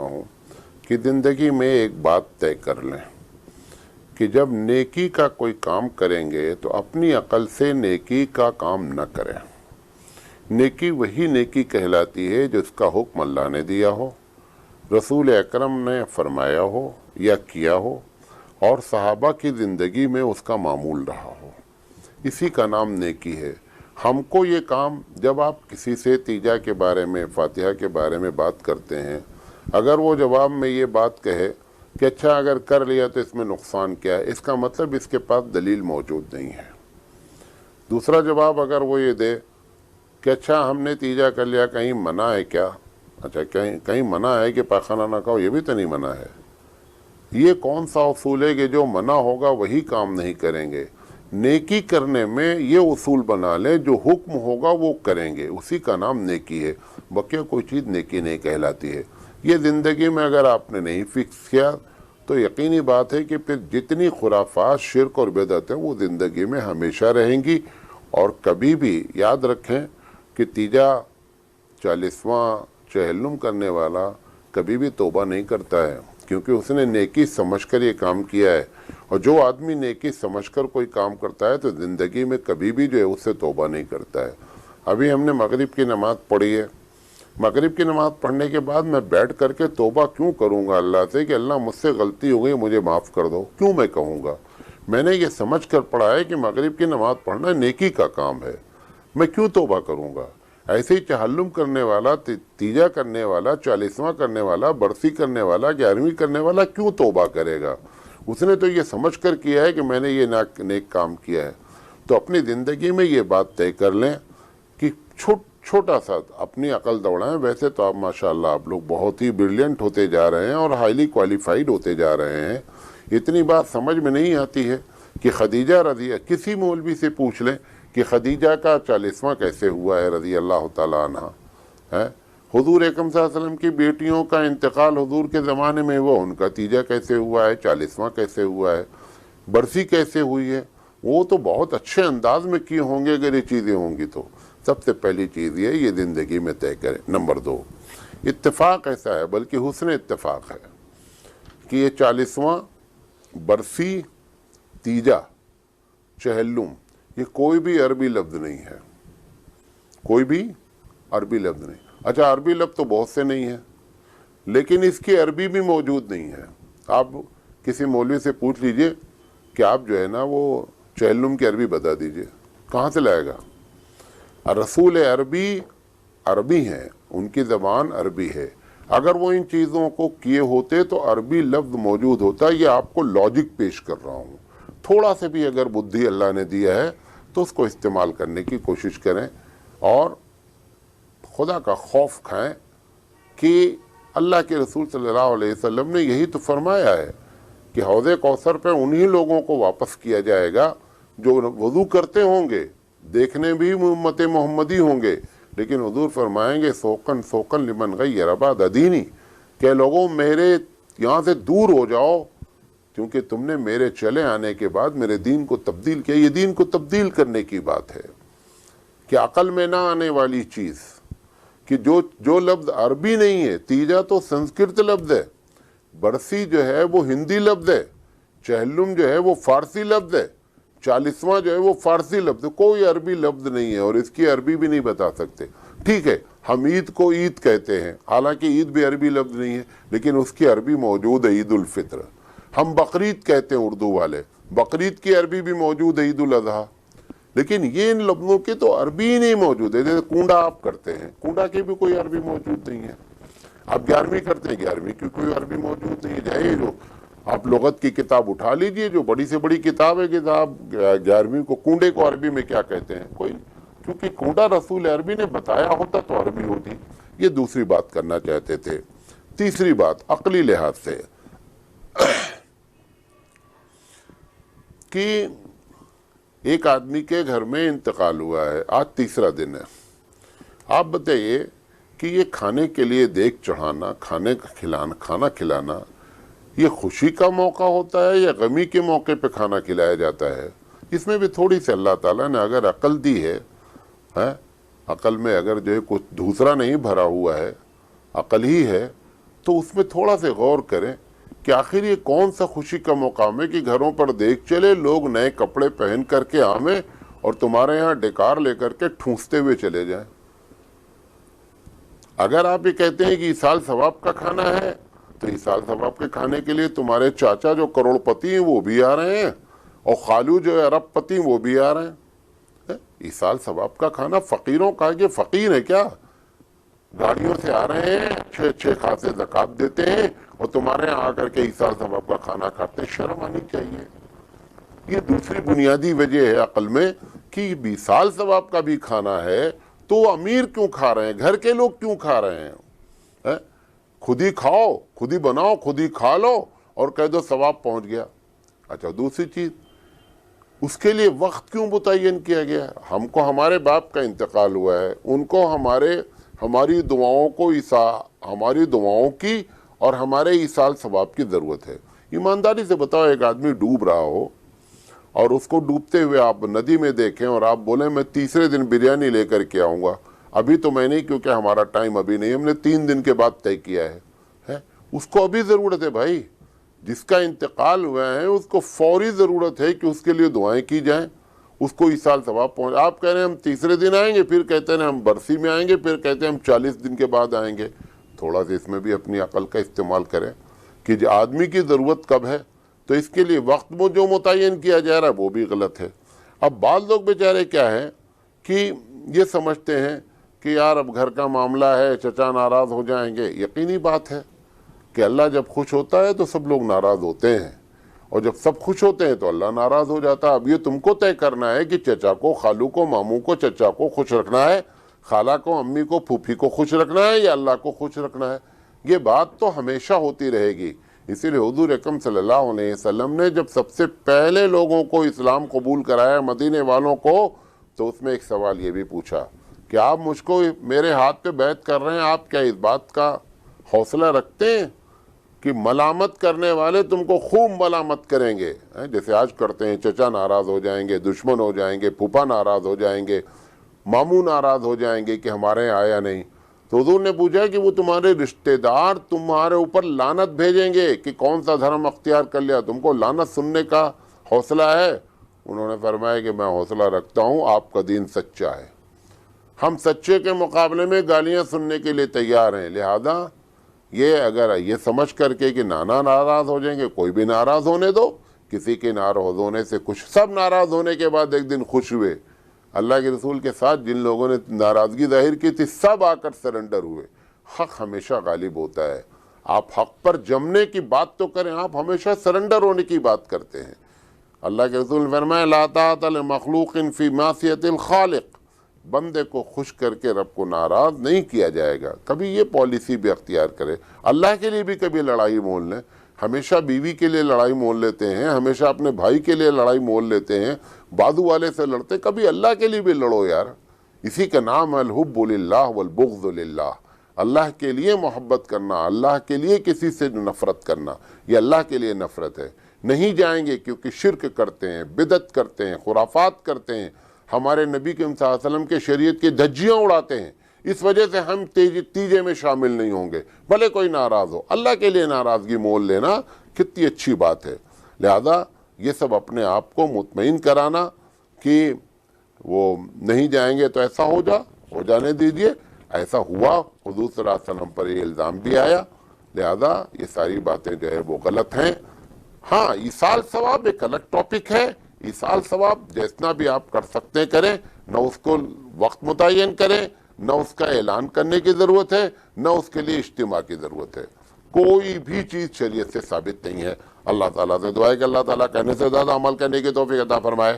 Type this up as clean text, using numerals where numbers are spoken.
हूँ कि ज़िंदगी में एक बात तय कर लें कि जब नेकी का कोई काम करेंगे तो अपनी अकल से नेकी का काम न करें। नेकी वही नेकी कहलाती है जिसका हुक्म अल्लाह ने दिया हो, रसूल अकरम ने फरमाया हो या किया हो और सहाबा की ज़िंदगी में उसका मामूल रहा हो। इसी का नाम नेकी है। हमको ये काम, जब आप किसी से तीजा के बारे में, फातिहा के बारे में बात करते हैं, अगर वो जवाब में ये बात कहे कि अच्छा अगर कर लिया तो इसमें नुकसान क्या है, इसका मतलब इसके पास दलील मौजूद नहीं है। दूसरा जवाब अगर वो ये दे कि अच्छा हमने तीजा कर लिया, कहीं मना है क्या, अच्छा कहीं मना है कि पाखाना ना खाओ, ये भी तो नहीं मना है। ये कौन सा उसूल है कि जो मना होगा वही काम नहीं करेंगे। नेकी करने में ये उसूल बना लें, जो हुक्म होगा वो करेंगे, उसी का नाम नेकी है। बकिया कोई चीज़ नेकी नहीं कहलाती है। ये ज़िंदगी में अगर आपने नहीं फिक्स किया तो यकीनी बात है कि फिर जितनी खुराफात, शिर्क और बिदअत है वो ज़िंदगी में हमेशा रहेंगी। और कभी भी याद रखें कि तीजा 40वां चहल्लुम करने वाला कभी भी तौबा नहीं करता है, क्योंकि उसने नेकी समझकर ये काम किया है। और जो आदमी नेकी समझकर कोई काम करता है तो ज़िंदगी में कभी भी जो है उससे तौबा नहीं करता है। अभी हमने मगरिब की नमाज़ पढ़ी है। मगरिब की नमाज़ पढ़ने के बाद मैं बैठ करके तौबा क्यों करूँगा अल्लाह से कि अल्लाह मुझसे गलती हो गई, मुझे माफ़ कर दो, क्यों मैं कहूँगा? मैंने ये समझ कर पढ़ा है कि मगरिब की नमाज़ पढ़ना नेकी का काम है, मैं क्यों तौबा करूँगा? ऐसे ही चहल्लुम करने वाला, तीजा करने वाला, 40वां करने वाला, बरसी करने वाला, 11वीं करने वाला क्यों तौबा करेगा? उसने तो ये समझ कर किया है कि मैंने ये नेक काम किया है। तो अपनी ज़िंदगी में ये बात तय कर लें कि छोटा सा अपनी अकल दौड़ाएं। वैसे तो आप माशाअल्लाह आप लोग बहुत ही ब्रिलियंट होते जा रहे हैं और हाईली क्वालिफाइड होते जा रहे हैं। इतनी बात समझ में नहीं आती है कि खदीजा रज़ी, किसी मौलवी से पूछ लें कि खदीजा का 40वां कैसे हुआ है रज़ी अल्लाह ताला अन्हा है। हुजूर अकरम सल्लल्लाहु अलैहि वसल्लम की बेटियों का इंतकाल हुजूर के ज़माने में हुआ, उनका तीजा कैसे हुआ है, 40वां कैसे हुआ है, बरसी कैसे हुई है, वो तो बहुत अच्छे अंदाज में किए होंगे अगर ये चीज़ें होंगी तो। सबसे पहली चीज़ ये ज़िंदगी में तय करें। नंबर 2, इत्तेफाक ऐसा है, बल्कि हुस्न इत्तेफाक है कि ये 40वां, बरसी, तीजा, चहल्लुम, ये कोई भी अरबी लफ्ज़ नहीं है, कोई भी अरबी लफ्ज़ नहीं। अच्छा अरबी लफ्ज़ तो बहुत से नहीं है, लेकिन इसकी अरबी भी मौजूद नहीं है। आप किसी मौलवी से पूछ लीजिए कि आप जो है ना वो चहल्लुम की अरबी बता दीजिए, कहाँ से लाएगा? रसूल अरबी हैं, उनकी ज़बान अरबी है। अगर वो इन चीज़ों को किए होते तो अरबी लफ्ज़ मौजूद होता। ये आपको लॉजिक पेश कर रहा हूँ। थोड़ा से भी अगर बुद्धि अल्लाह ने दिया है तो उसको इस्तेमाल करने की कोशिश करें और खुदा का खौफ खाएं कि अल्लाह के रसूल सल्लल्लाहु अलैहि वसल्लम ने यही तो फरमाया है कि हौज़े कौसर पर उन्हीं लोगों को वापस किया जाएगा जो वज़ू करते होंगे, देखने भी उम्मत मोहम्मदी होंगे, लेकिन हुजूर फरमाएंगे सोकन सोकन लिमन गय्यर बाद दीनी, कि लोगों मेरे यहाँ से दूर हो जाओ क्योंकि तुमने मेरे चले आने के बाद मेरे दीन को तब्दील किया। ये दीन को तब्दील करने की बात है कि अकल में ना आने वाली चीज़ कि जो लफ्ज़ अरबी नहीं है। तीजा तो संस्कृत लफ्ज़ है, बरसी जो है वो हिंदी लफ्ज़ है, चहल्लुम जो है वो फ़ारसी लफ्ज़ है, 40वां जो है वो फ़ारसी लफ्ज़, कोई अरबी लफ्ज़ नहीं है और इसकी अरबी भी नहीं बता सकते। ठीक है, हम ईद को ईद कहते हैं, हालांकि ईद भी अरबी लफ्ज़ नहीं है, लेकिन उसकी अरबी मौजूद है, ईद उल फित्र। हम बकरीद कहते हैं उर्दू वाले, बकरीद की अरबी भी मौजूद है, ईद उल अज़हा। लेकिन ये इन लफ्ज़ों की तो अरबी ही नहीं मौजूद है। जैसे कूड़ा आप करते हैं, कूड़ा की भी कोई अरबी मौजूद नहीं है। आप 11वीं करते हैं, 11वीं की कोई अरबी मौजूद नहीं है। चाहे जो आप लुगत की किताब उठा लीजिए, जो बड़ी से बड़ी किताब है कि साहब 11वीं को कूड़े को अरबी में क्या कहते हैं, कोई, क्योंकि कूड़ा रसूल अरबी ने बताया होता तो अरबी होती। ये दूसरी बात करना चाहते थे। तीसरी बात अकली लिहाज से कि एक आदमी के घर में इंतकाल हुआ है, आज तीसरा दिन है। आप बताइए कि ये खाने के लिए देग चढ़ाना, खाना खिलाना ये खुशी का मौका होता है या गमी के मौके पे खाना खिलाया जाता है? इसमें भी थोड़ी सी अल्लाह ताला ने अगर अकल दी है, अकल में अगर जो है कुछ दूसरा नहीं भरा हुआ है, अकल ही है, تو اس میں تھوڑا سے غور کریں کہ آخر یہ کون سا خوشی کا مقام ہے کہ گھروں پر دیکھ چلے لوگ نئے کپڑے پہن کر کے آمیں اور تمہارے یہاں ڈکار لے کر کے ٹھونستے ہوئے چلے جائیں۔ اگر آپ یہ کہتے ہیں کہ ایصال ثواب کا کھانا ہے تو ایصال ثواب کے کھانے کے لیے تمہارے چاچا جو کروڑ پتی ہیں وہ بھی آ رہے ہیں اور خالو جو ہے ارب پتی وہ بھی آ رہے ہیں۔ ایصال ثواب کا کھانا فقیروں کا، یہ فقیر ہے کیا؟ گاڑیوں سے آ رہے ہیں، اچھے خاصے زکوٰۃ دیتے ہیں اور تمہارے یہاں آ کر کے ایصال ثواب کا کھانا کھاتے ہیں، شرم آنی چاہیے۔ یہ دوسری بنیادی وجہ ہے عقل میں کہ ایصال ثواب کا بھی کھانا ہے تو امیر کیوں کھا رہے ہیں، گھر کے لوگ کیوں کھا رہے ہیں؟ خود ہی کھاؤ، خود ہی بناؤ، خود ہی کھا لو اور کہہ دو ثواب پہنچ گیا۔ اچھا دوسری چیز، اس کے لیے وقت کیوں متعین کیا گیا ہے؟ ہم کو ہمارے باپ کا انتقال ہوا ہے، ان کو ہماری دعاؤں کی اور ہمارے ایصال ثواب کی ضرورت ہے۔ ایمانداری سے بتاؤ، ایک آدمی ڈوب رہا ہو اور اس کو ڈوبتے ہوئے آپ ندی میں دیکھیں اور آپ بولیں میں تیسرے دن بریانی لے کر کے آؤں گا، ابھی تو میں نہیں کیونکہ ہمارا ٹائم ابھی نہیں، ہم نے 3 دن کے بعد طے کیا ہے۔ اس کو ابھی ضرورت ہے بھائی، جس کا انتقال ہوا ہے اس کو فوری ضرورت ہے کہ اس کے لیے دعائیں کی جائیں، اس کو ایصال ثواب پہنچ۔ آپ کہہ رہے ہیں ہم تیسرے دن آئیں گے، پھر کہتے ہیں ہم برسی میں آئیں گے، پھر کہتے ہیں ہم 40 دن کے بعد آئیں گے۔ تھوڑا سا اس میں بھی اپنی عقل کا استعمال کریں کہ آدمی کی ضرورت کب ہے، تو اس کے لیے وقت وہ جو متعین کیا جا رہا ہے وہ بھی غلط ہے۔ اب بعض لوگ بیچارے کیا ہے کہ یہ سمجھتے ہیں کہ یار اب گھر کا معاملہ ہے، چچا ناراض ہو جائیں گے۔ یقینی بات ہے کہ اللہ جب خوش ہوتا ہے تو سب لوگ ناراض ہوتے ہیں، اور جب سب خوش ہوتے ہیں تو اللہ ناراض ہو جاتا ہے۔ اب یہ تم کو طے کرنا ہے کہ چچا کو، خالو کو، ماموں کو، چچا کو خوش رکھنا ہے، خالہ کو، امی کو، پھوپھی کو خوش رکھنا ہے یا اللہ کو خوش رکھنا ہے۔ یہ بات تو ہمیشہ ہوتی رہے گی۔ اسی لیے حضور اکرم صلی اللہ علیہ وسلم نے جب سب سے پہلے لوگوں کو اسلام قبول کرایا، مدینے والوں کو، تو اس میں ایک سوال یہ بھی پوچھا کہ آپ مجھ کو میرے ہاتھ پہ بیعت کر رہے ہیں، آپ کیا اس بات کا حوصلہ رکھتے ہیں کہ ملامت کرنے والے تم کو خوب ملامت کریں گے، جیسے آج کرتے ہیں، چچا ناراض ہو جائیں گے، دشمن ہو جائیں گے، پھوپھا ناراض ہو جائیں گے، ماموں ناراض ہو جائیں گے کہ ہمارے یہاں آیا نہیں۔ تو حضور نے پوچھا کہ وہ تمہارے رشتہ دار تمہارے اوپر لعنت بھیجیں گے کہ کون سا دھرم اختیار کر لیا، تم کو لعنت سننے کا حوصلہ ہے؟ انہوں نے فرمایا کہ میں حوصلہ رکھتا ہوں، آپ کا دین سچا ہے، ہم سچے کے مقابلے میں گالیاں سننے کے لیے تیار ہیں۔ لہذا یہ اگر یہ سمجھ کر کے کہ نانا ناراض ہو جائیں گے، کوئی بھی ناراض ہونے دو، کسی کے ناراض ہونے سے کچھ، سب ناراض ہونے کے بعد ایک دن خوش ہوئے۔ اللہ کے رسول کے ساتھ جن لوگوں نے ناراضگی ظاہر کی تھی سب آ کر سرنڈر ہوئے۔ حق ہمیشہ غالب ہوتا ہے۔ آپ حق پر جمنے کی بات تو کریں، آپ ہمیشہ سرنڈر ہونے کی بات کرتے ہیں۔ اللہ کے رسول نے فرمایا لا طاعۃ لمخلوق فی معصیۃ الخالق، بندے کو خوش کر کے رب کو ناراض نہیں کیا جائے گا۔ کبھی یہ پالیسی بھی اختیار کرے، اللہ کے لیے بھی کبھی لڑائی مول لیں، ہمیشہ بیوی کے لیے لڑائی مول لیتے ہیں، ہمیشہ اپنے بھائی کے لیے لڑائی مول لیتے ہیں، بازو والے سے لڑتے، کبھی اللہ کے لیے بھی لڑو یار۔ اسی کا نام ہے الحب للہ والبغض للہ، اللہ کے لیے محبت کرنا، اللہ کے لیے کسی سے نفرت کرنا، یہ اللہ کے لیے نفرت ہے۔ نہیں جائیں گے کیونکہ شرک کرتے ہیں، بدعت کرتے ہیں، خرافات کرتے ہیں، ہمارے نبی کے صلی اللہ علیہ وسلم کے شریعت کی دھجیاں اڑاتے ہیں، اس وجہ سے ہم تیجے میں شامل نہیں ہوں گے، بھلے کوئی ناراض ہو۔ اللہ کے لیے ناراضگی مول لینا کتنی اچھی بات ہے۔ لہذا یہ سب اپنے آپ کو مطمئن کرانا کہ وہ نہیں جائیں گے تو ایسا ہو جانے دیجئے، ایسا ہوا، حضور صلی اللہ علیہ وسلم پر یہ الزام بھی آیا، لہذا یہ ساری باتیں جو ہے وہ غلط ہیں۔ ہاں ایصال ثواب ایک الگ ٹاپک ہے، ایصال ثواب جتنا بھی آپ کر سکتے کریں، نہ اس کو وقت متعین کریں، نہ اس کا اعلان کرنے کی ضرورت ہے، نہ اس کے لیے اجتماع کی ضرورت ہے، کوئی بھی چیز شریعت سے ثابت نہیں ہے۔ اللہ تعالیٰ سے دعا ہے کہ اللہ تعالیٰ کہنے سے زیادہ عمل کرنے کی توفیق عطا فرمائے۔